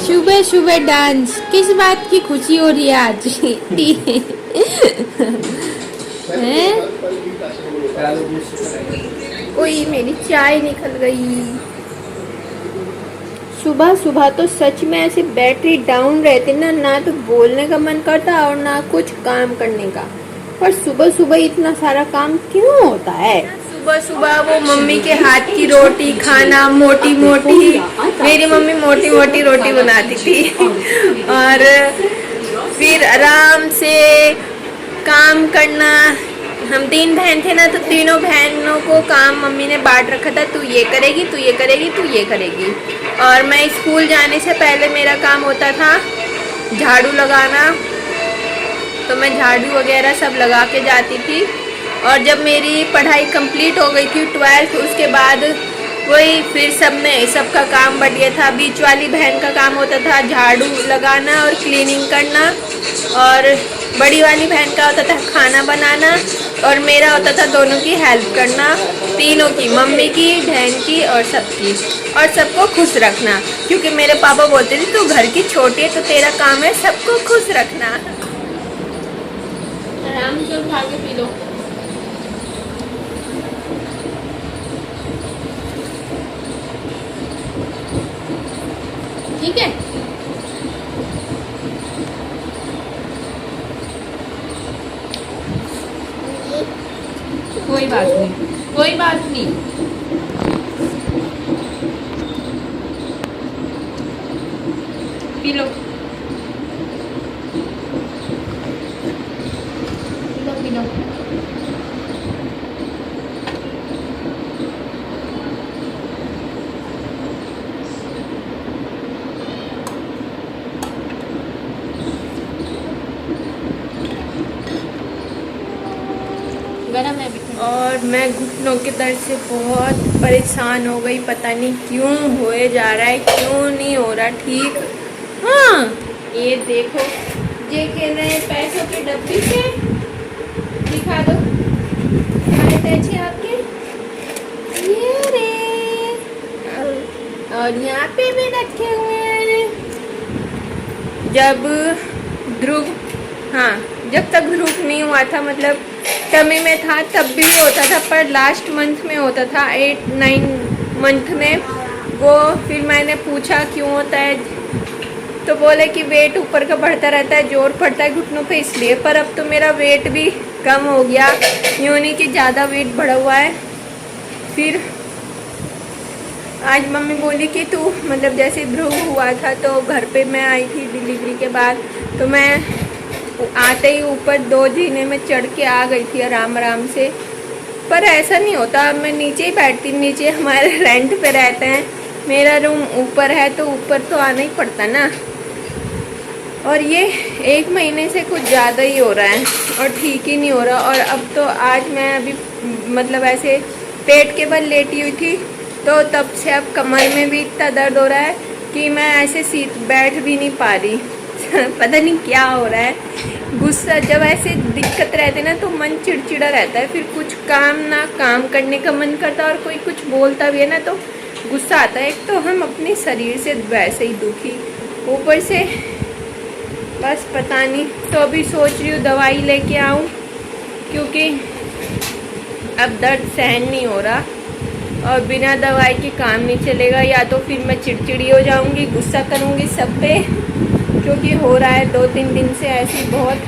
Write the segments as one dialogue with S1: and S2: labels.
S1: सुबह सुबह डांस, किस बात की खुशी हो रही है आज? हैं? ओए मेरी चाय निकल गई। सुबह सुबह तो सच में ऐसे बैटरी डाउन रहते ना तो बोलने का मन करता और ना कुछ काम करने का। पर सुबह सुबह इतना सारा काम क्यों होता है? सुबह सुबह वो मम्मी के हाथ की रोटी खाना, मोटी मोटी, मेरी मम्मी मोटी मोटी रोटी बनाती थी और फिर आराम से काम करना। हम 3 बहन थे ना, तो तीनों बहनों को काम मम्मी ने बांट रखा था, तू ये करेगी, तू ये करेगी, तू ये करेगी। और मैं स्कूल जाने से पहले मेरा काम होता था झाड़ू लगाना, तो मैं झाड़ू वगैरह सब लगा के जाती थी। और जब मेरी पढ़ाई कंप्लीट हो गई थी 12th, उसके बाद वही फिर सबका काम बढ़ गया था। बीच वाली बहन का काम होता था झाड़ू लगाना और क्लीनिंग करना, और बड़ी वाली बहन का होता था खाना बनाना, और मेरा होता था दोनों की हेल्प करना, तीनों की, मम्मी की, बहन की और सबकी, और सबको खुश रखना। क्योंकि मेरे पापा बोलते थे तू घर की छोटी है तो तेरा काम है सबको खुश रखना। आराम से उठा के पी लो। ठीक है, कोई बात नहीं, कोई बात नहीं। P low, P low, P low. गरम है। और मैं घुटनों के दर्द से बहुत परेशान हो गई, पता नहीं क्यों होए जा रहा है, क्यों नहीं हो रहा ठीक। हाँ ये देखो, ये कह रहे हैं पैसों के डब्बे से, दिखा दो सारे पैसे आपके, ये रे, और यहाँ पे भी रखे हुए हैं। जब ध्रुव, हाँ जब तक ध्रुव नहीं हुआ था, मतलब टमी में था तब भी होता था, पर लास्ट मंथ में होता था 8-9 मंथ में वो। फिर मैंने पूछा क्यों होता है, तो बोले कि वेट ऊपर का बढ़ता रहता है, जोर पड़ता है घुटनों पे इसलिए। पर अब तो मेरा वेट भी कम हो गया, यूँ नहीं कि ज़्यादा वेट बढ़ा हुआ है। फिर आज मम्मी बोली कि तू, मतलब जैसे ध्रुव हुआ था तो घर पे मैं आई थी डिलीवरी के बाद, तो मैं आते ही ऊपर 2 जीने में चढ़ के आ गई थी आराम आराम से। पर ऐसा नहीं होता, मैं नीचे ही बैठती, नीचे हमारे रेंट पे रहते हैं, मेरा रूम ऊपर है तो ऊपर तो आना ही पड़ता ना। और ये 1 महीने से कुछ ज़्यादा ही हो रहा है और ठीक ही नहीं हो रहा। और अब तो आज मैं अभी मतलब ऐसे पेट के बल लेटी हुई थी, तो तब से अब कमर में भी इतना दर्द हो रहा है कि मैं ऐसे सीट बैठ भी नहीं पा रही। पता नहीं क्या हो रहा है। गुस्सा, जब ऐसे दिक्कत रहते ना तो मन चिड़चिड़ा रहता है, फिर कुछ काम करने का मन करता है, और कोई कुछ बोलता भी है ना तो गुस्सा आता है। एक तो हम अपने शरीर से वैसे ही दुखी, ऊपर से बस पता नहीं। तो अभी सोच रही हूँ दवाई लेके आऊँ, क्योंकि अब दर्द सहन नहीं हो रहा और बिना दवाई के काम नहीं चलेगा। या तो फिर मैं चिड़चिड़ी हो जाऊँगी, गुस्सा करूँगी सब पे, क्योंकि हो रहा है 2-3 दिन से ऐसी बहुत।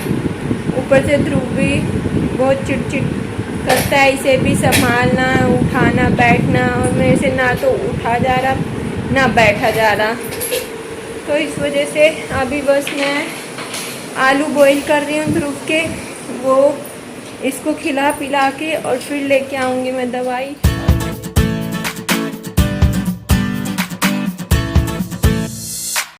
S1: ऊपर से ध्रुव भी बहुत चिड़चिड़ करता है, इसे भी संभालना, उठाना, बैठना, और मेरे से ना तो उठा जा रहा ना बैठा जा रहा। तो इस वजह से अभी बस मैं आलू बॉईल कर रही हूँ ध्रुव के, वो इसको खिला पिला के और फिर लेके आऊँगी मैं दवाई।